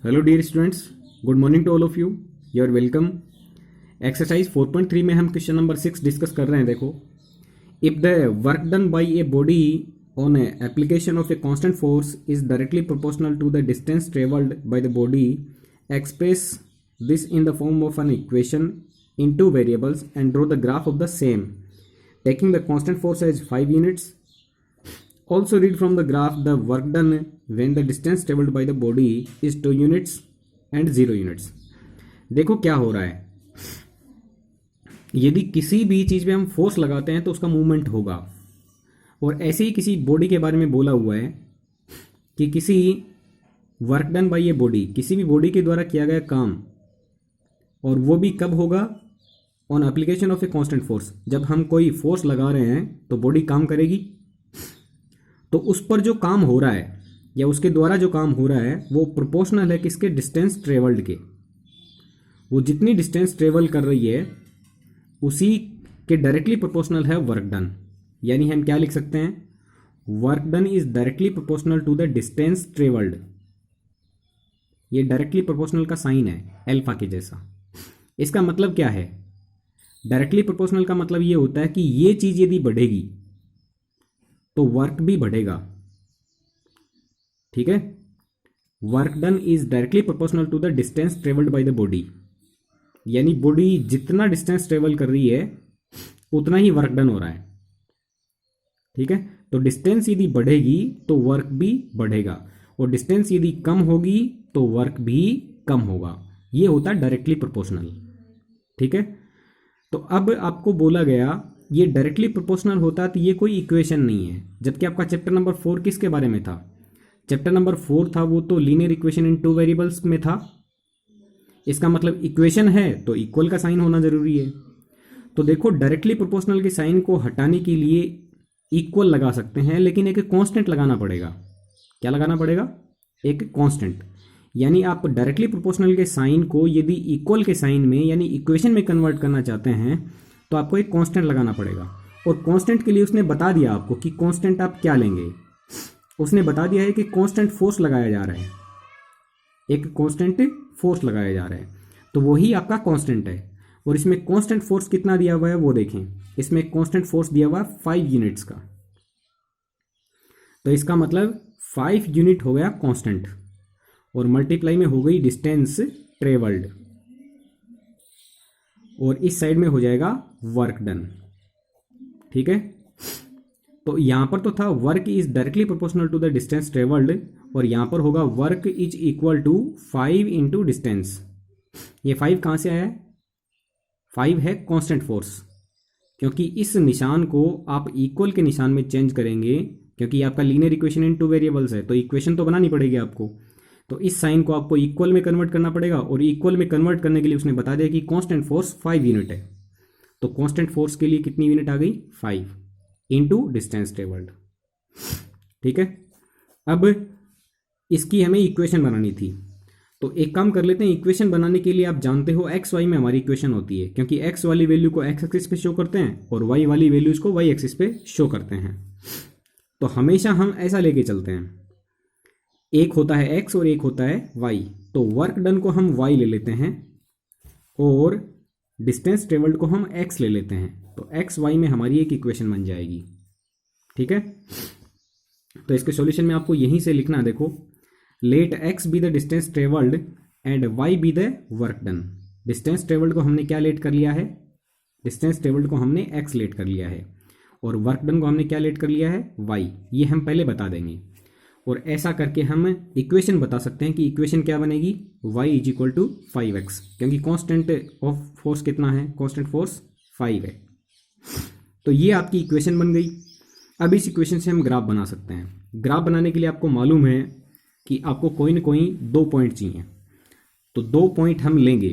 Hello dear students, good morning to all of you. You are welcome. Exercise 4.3 में हम question number 6 discuss कर रहे हैं। देखो, if the work done by a body on application of a constant force is directly proportional to the distance travelled by the body, express this in the form of an equation in two variables and draw the graph of the same taking the constant force as 5 units. Also read from the graph the work done when the distance traveled by the body is 2 units and 0 units. देखो क्या हो रहा है। यदि किसी भी चीज़ पे हम फोर्स लगाते हैं तो उसका मूवमेंट होगा, और ऐसे ही किसी बॉडी के बारे में बोला हुआ है कि किसी work done by a body, किसी भी बॉडी के द्वारा किया गया काम, और वो भी कब होगा? On application of a constant force. जब हम कोई फोर्स लगा रहे हैं तो बॉडी काम करेगी, तो उस पर जो काम हो रहा है या उसके द्वारा जो काम हो रहा है वो प्रोपोर्शनल है किसके? डिस्टेंस ट्रेवल्ड के। वो जितनी डिस्टेंस ट्रेवल कर रही है उसी के डायरेक्टली प्रोपोर्शनल है वर्क डन। यानी हम क्या लिख सकते हैं? Work done is directly proportional to the distance travelled. ये डायरेक्टली प्रोपोर्शनल का साइन है एल्फा के जैसा। इसका मतलब क्या है? डायरेक्टली प्रोपोर्शनल का मतलब ये होता है कि ये चीज यदि बढ़ेगी तो वर्क भी बढ़ेगा। ठीक है, work done is directly proportional to the distance travelled by the body. यानी बॉडी जितना डिस्टेंस ट्रेवल कर रही है उतना ही वर्क डन हो रहा है। ठीक है, तो डिस्टेंस यदि बढ़ेगी तो वर्क भी बढ़ेगा, और डिस्टेंस यदि कम होगी तो वर्क भी कम होगा। ये होता है डायरेक्टली प्रोपोर्शनल। ठीक है, तो अब आपको बोला गया ये डायरेक्टली प्रोपोर्शनल होता है तो ये कोई इक्वेशन नहीं है, जबकि आपका चैप्टर नंबर 4 किसके बारे में था? चैप्टर नंबर 4 था वो तो linear equation in two variables में था। इसका मतलब इक्वेशन है तो इक्वल का साइन होना जरूरी है। तो देखो, डायरेक्टली प्रोपोर्शनल के साइन को हटाने के लिए इक्वल लगा सकते हैं, लेकिन एक कांस्टेंट लगाना पड़ेगा। क्या लगाना पड़ेगा? एक कांस्टेंट। यानी आप डायरेक्टली प्रोपोर्शनल के साइन को यदि इक्वल के साइन में यानी इक्वेशन में कन्वर्ट करना चाहते हैं तो आपको एक कांस्टेंट लगाना पड़ेगा। और कांस्टेंट के लिए उसने बता दिया आपको कि कांस्टेंट आप क्या लेंगे। उसने बता दिया है कि कांस्टेंट फोर्स लगाया जा रहा है, एक कांस्टेंट फोर्स लगाया जा रहा है, तो वही आपका कांस्टेंट है। और इसमें कांस्टेंट फोर्स कितना दिया हुआ है वो देखें। इसमें कांस्टेंट फोर्स दिया हुआ है 5 यूनिट्स का, तो इसका मतलब 5 यूनिट हो गया कांस्टेंट, और मल्टीप्लाई में हो गई डिस्टेंस ट्रेवल्ड, और इस साइड में हो जाएगा वर्क डन। ठीक है, तो यहां पर तो था work is directly proportional to the distance travelled, और यहां पर होगा work is equal to 5 into distance. ये 5 कहां से आया है? 5 है कांस्टेंट फोर्स, क्योंकि इस निशान को आप इक्वल के निशान में चेंज करेंगे, क्योंकि आपका linear equation in two variables है तो इक्वेशन तो बनानी पड़ेगी आपको। तो इस साइन को आपको इक्वल में कन्वर्ट करना पड़ेगा, और इक्वल में कन्वर्ट करने के लिए उसने बता दिया कि कांस्टेंट फोर्स 5 यूनिट है। तो कांस्टेंट फोर्स के लिए कितनी यूनिट आ गई? 5 इंटू डिस्टेंस ट्रेवल्ड। ठीक है, अब इसकी हमें इक्वेशन बनानी थी, तो एक काम कर लेते हैं। इक्वेशन बनाने के लिए आप जानते हो एक्स वाई में हमारी इक्वेशन होती है, क्योंकि एक्स वाली वैल्यू को एक्स एक्सिस पे शो करते हैं और वाई वाली वैल्यूज को वाई एक्सिस पे शो करते हैं। तो हमेशा हम ऐसा लेके चलते हैं, एक होता है एक्स और एक होता है वाई। तो वर्क डन को हम वाई ले लेते हैं और डिस्टेंस ट्रेवल्ड को हम एक्स ले लेते हैं, तो एक्स वाई में हमारी एक इक्वेशन बन जाएगी। ठीक है, तो इसके सॉल्यूशन में आपको यहीं से लिखना है। देखो, let X be the distance travelled and Y be the work done. Distance travelled को हमने क्या लेट कर लिया है? डिस्टेंस ट्रेवल्ड को हमने एक्स लेट कर लिया है, और वर्क डन को हमने क्या लेट कर लिया है? वाई। ये हम पहले बता देंगे, और ऐसा करके हम इक्वेशन बता सकते हैं कि इक्वेशन क्या बनेगी? y is equal to 5x, क्योंकि कांस्टेंट ऑफ फोर्स कितना है? कांस्टेंट फोर्स 5 है। तो ये आपकी इक्वेशन बन गई। अब इस इक्वेशन से हम ग्राफ बना सकते हैं। ग्राफ बनाने के लिए आपको मालूम है कि आपको कोई ना कोई 2 पॉइंट चाहिए, तो 2 पॉइंट हम लेंगे।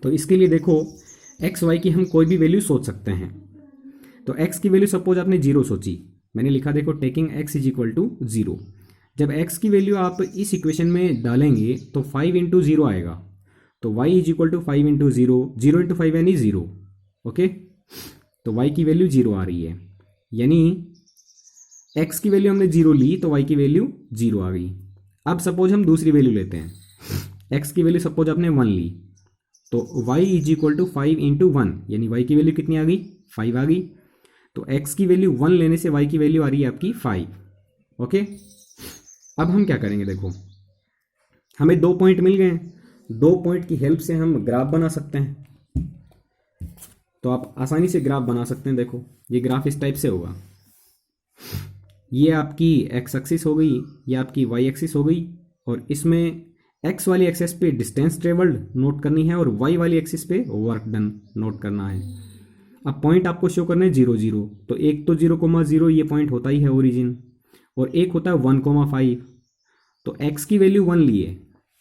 तो इसके लिए देखो, एक्स वाई की हम कोई भी वैल्यू सोच सकते हैं। तो एक्स की वैल्यू सपोज आपने 0 सोची, मैंने लिखा देखो taking x is equal to 0। जब x की वैल्यू आप इस इक्वेशन में डालेंगे तो 5 इंटू 0 आएगा, तो y is equal to 5 into 0, 0 into 5 यानी 0। ओके, तो y की वैल्यू 0 आ रही है, यानी x की वैल्यू हमने 0 ली तो y की वैल्यू 0 आ गई। अब सपोज हम दूसरी वैल्यू लेते हैं, x की वैल्यू सपोज आपने 1 ली, तो y is equal to 5 into 1, यानी y की वैल्यू कितनी आ गई, 5 आ गई। तो x की वैल्यू 1 लेने से y की वैल्यू आ रही है आपकी 5। ओके, अब हम क्या करेंगे, देखो हमें 2 पॉइंट मिल गए हैं, 2 पॉइंट की हेल्प से हम ग्राफ बना सकते हैं। तो आप आसानी से ग्राफ बना सकते हैं। देखो ये ग्राफ इस टाइप से होगा, ये आपकी x एक्सिस हो गई, ये आपकी y एक्सिस हो गई, और इसमें x वाली एक्सिस पे डिस्टेंस ट्रेवल्ड नोट करनी है और y वाली एक्सिस पे वर्क डन नोट करना है। अब पॉइंट आपको शो करना है 0 0, तो एक तो 0,0 ये पॉइंट होता ही है ओरिजिन, और एक होता है 1,5। तो x की वैल्यू 1 ली है,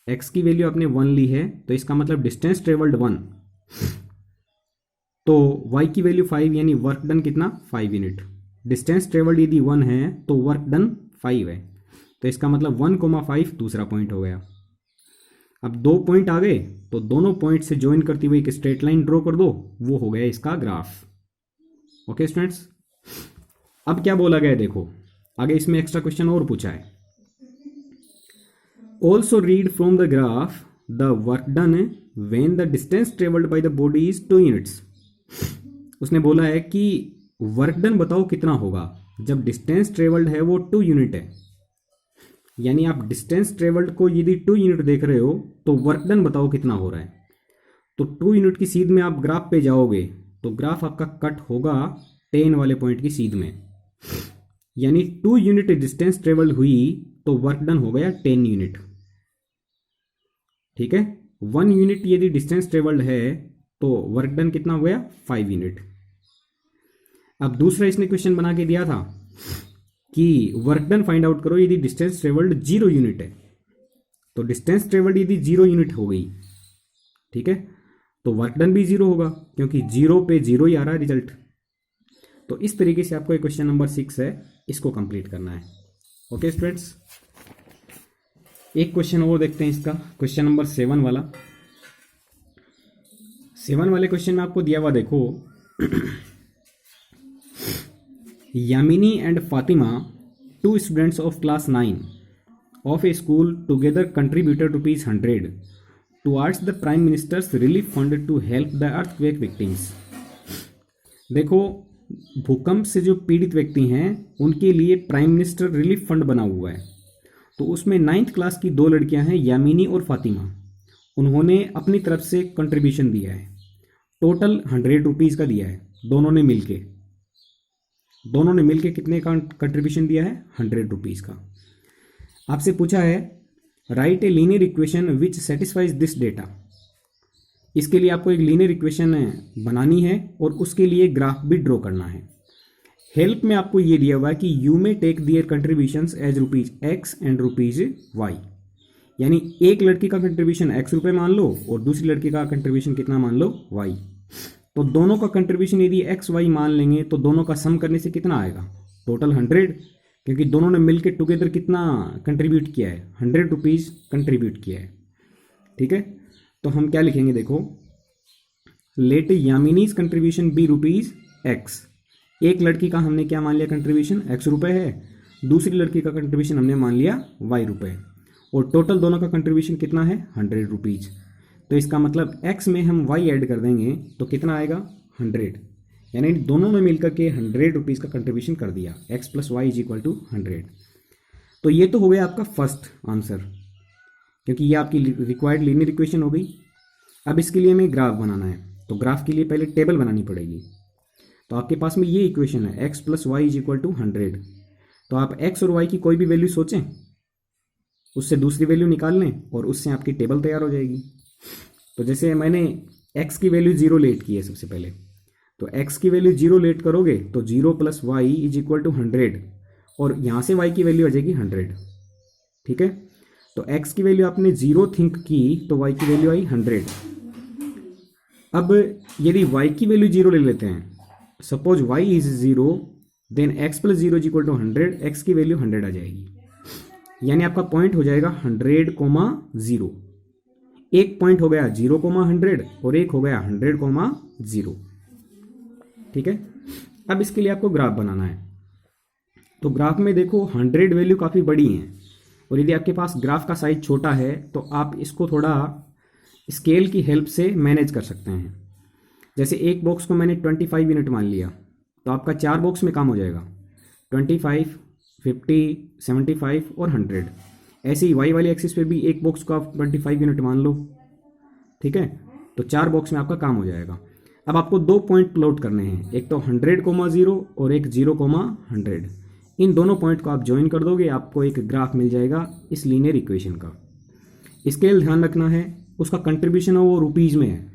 x की वैल्यू आपने 1 ली है, तो इसका मतलब डिस्टेंस ट्रेवल्ड 1, तो y की वैल्यू 5, यानी वर्क डन कितना, 5 यूनिट। डिस्टेंस ट्रेवल्ड यदि 1 है तो वर्क डन 5 है, तो इसका मतलब 1,5 दूसरा पॉइंट हो गया। अब 2 पॉइंट आ गए, तो दोनों पॉइंट से ज्वाइन करती हुई एक स्ट्रेट लाइन ड्रॉ कर दो, वो हो गया इसका ग्राफ। ओके स्टूडेंट्स, अब क्या बोला गया देखो, आगे इसमें एक्स्ट्रा क्वेश्चन और पूछा है। Also read from the graph the work done when the distance travelled by the body is 2 units. उसने बोला है कि वर्क डन बताओ कितना होगा जब डिस्टेंस ट्रेवल्ड है वो 2 यूनिट है, यानी आप डिस्टेंस ट्रेवल्ड को यदि 2 यूनिट देख रहे हो तो वर्क डन बताओ कितना हो रहा है। तो 2 यूनिट की सीध में आप ग्राफ पे जाओगे तो ग्राफ आपका कट होगा 10 वाले पॉइंट की सीध में, यानी 2 यूनिट डिस्टेंस ट्रेवल्ड हुई तो वर्क डन हो गया 10 यूनिट। ठीक है, 1 यूनिट यदि डिस्टेंस ट्रेवल्ड है तो वर्क डन कितना हो गया, 5 यूनिट। अब दूसरा इसने क्वेश्चन बना के दिया था कि वर्क डन फाइंड आउट करो यदि डिस्टेंस ट्रेवल्ड 0 यूनिट है। तो डिस्टेंस ट्रेवल्ड यदि 0 यूनिट हो गई, ठीक है, तो वर्क डन भी 0 होगा, क्योंकि 0 पे 0 ही आ रहा है रिजल्ट। तो इस तरीके से आपको क्वेश्चन नंबर 6 है, इसको कंप्लीट करना है। ओके स्टूडेंट्स, एक क्वेश्चन और देखते हैं इसका, क्वेश्चन नंबर 7 वाला। 7 वाले क्वेश्चन में आपको दिया हुआ देखो, Yamini and Fatima, 2 students of class 9 of a school together contributed ₹100 towards the Prime Minister's relief fund to help the earthquake victims। देखो भूकंप से जो पीड़ित व्यक्ति हैं उनके लिए प्राइम मिनिस्टर रिलीफ फंड बना हुआ है। तो उसमें 9th क्लास की 2 लड़कियां हैं, यामिनी और फातिमा, उन्होंने अपनी तरफ से कंट्रीब्यूशन दिया है, टोटल ₹100 का दिया है। दोनों ने मिलके कितने का कंट्रीब्यूशन दिया है, ₹100 का। आपसे पूछा है right a linear equation which satisfies this data. इसके लिए आपको एक लीनियर इक्वेशन बनानी है और उसके लिए ग्राफ भी ड्रॉ करना है। हेल्प में आपको ये दिया हुआ है कि you may take their contributions as ₹X and ₹Y, यानी एक लड़की का कंट्रीब्यूशन X रुपये मान लो और दूसरी लड़की का कंट्रीब्यूशन कितना मान लो, Y। तो दोनों का कंट्रीब्यूशन यदि X Y मान लेंगे तो दोनों का सम करने से कितना आएगा, टोटल 100, क्योंकि दोनों ने मिलकर टुगेदर कितना कंट्रीब्यूट किया है, ₹100 कंट्रीब्यूट किया है। ठीक है, तो हम क्या लिखेंगे देखो, लेट यामिनीज कंट्रीब्यूशन बी ₹X। एक लड़की का हमने क्या मान लिया कंट्रीब्यूशन, X रुपये है, दूसरी लड़की का कंट्रीब्यूशन हमने मान लिया Y रुपये, और टोटल दोनों का कंट्रीब्यूशन कितना है, ₹100। तो इसका मतलब X में हम Y ऐड कर देंगे तो कितना आएगा, 100, यानी दोनों ने मिलकर के ₹100 का कंट्रीब्यूशन कर दिया, X + Y = 100। तो ये तो हो गया आपका फर्स्ट आंसर, क्योंकि ये आपकी रिक्वायर्ड लीनियर इक्वेशन हो गई। अब इसके लिए हमें ग्राफ बनाना है, तो ग्राफ के लिए पहले टेबल बनानी पड़ेगी। तो आपके पास में ये इक्वेशन है, X + Y = 100। तो आप X और Y की कोई भी वैल्यू सोचें, उससे दूसरी वैल्यू निकाल लें और उससे आपकी टेबल तैयार हो जाएगी। तो जैसे मैंने X की वैल्यू 0 लेट की है सबसे पहले, तो X की वैल्यू 0 लेट करोगे तो 0 + Y = 100, और यहाँ से Y की वैल्यू आ जाएगी 100। ठीक है, तो X की वैल्यू आपने 0 थिंक की तो Y की वैल्यू आई 100। अब यदि Y की वैल्यू 0 ले लेते हैं, suppose Y is 0, then X + 0 = 100, X की वैल्यू 100 आ जाएगी, यानी आपका पॉइंट हो जाएगा 100,0। एक पॉइंट हो गया 0,100 और एक हो गया 100,0। ठीक है, अब इसके लिए आपको ग्राफ बनाना है। तो ग्राफ में देखो 100 वैल्यू काफ़ी बड़ी है, और यदि आपके पास ग्राफ का साइज छोटा है तो आप इसको थोड़ा स्केल की हेल्प से मैनेज कर सकते हैं। जैसे एक बॉक्स को मैंने 25 यूनिट मान लिया तो आपका 4 बॉक्स में काम हो जाएगा, 25, 50, 75 और 100। ऐसे ही वाई वाली एक्सिस पे भी एक बॉक्स को आप 25 यूनिट मान लो, ठीक है, तो 4 बॉक्स में आपका काम हो जाएगा। अब आपको 2 पॉइंट प्लॉट करने हैं, एक तो 100,0 और एक 0,100। इन दोनों पॉइंट को आप ज्वाइन कर दोगे, आपको एक ग्राफ मिल जाएगा इस लीनियर इक्वेशन का। स्केल ध्यान रखना है, उसका कंट्रीब्यूशन है वो रुपीज़ में है,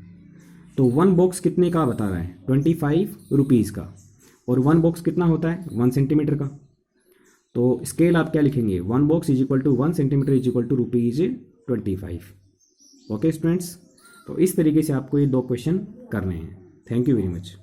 तो 1 बॉक्स कितने का बता रहा है, 25 रुपीज़ का, और 1 बॉक्स कितना होता है, 1 सेंटीमीटर का। तो स्केल आप क्या लिखेंगे, 1 box is equal to 1 centimetre is equal to ₹25। Okay students, तो इस तरीके से आपको ये 2 क्वेश्चन करने हैं। Thank you very much.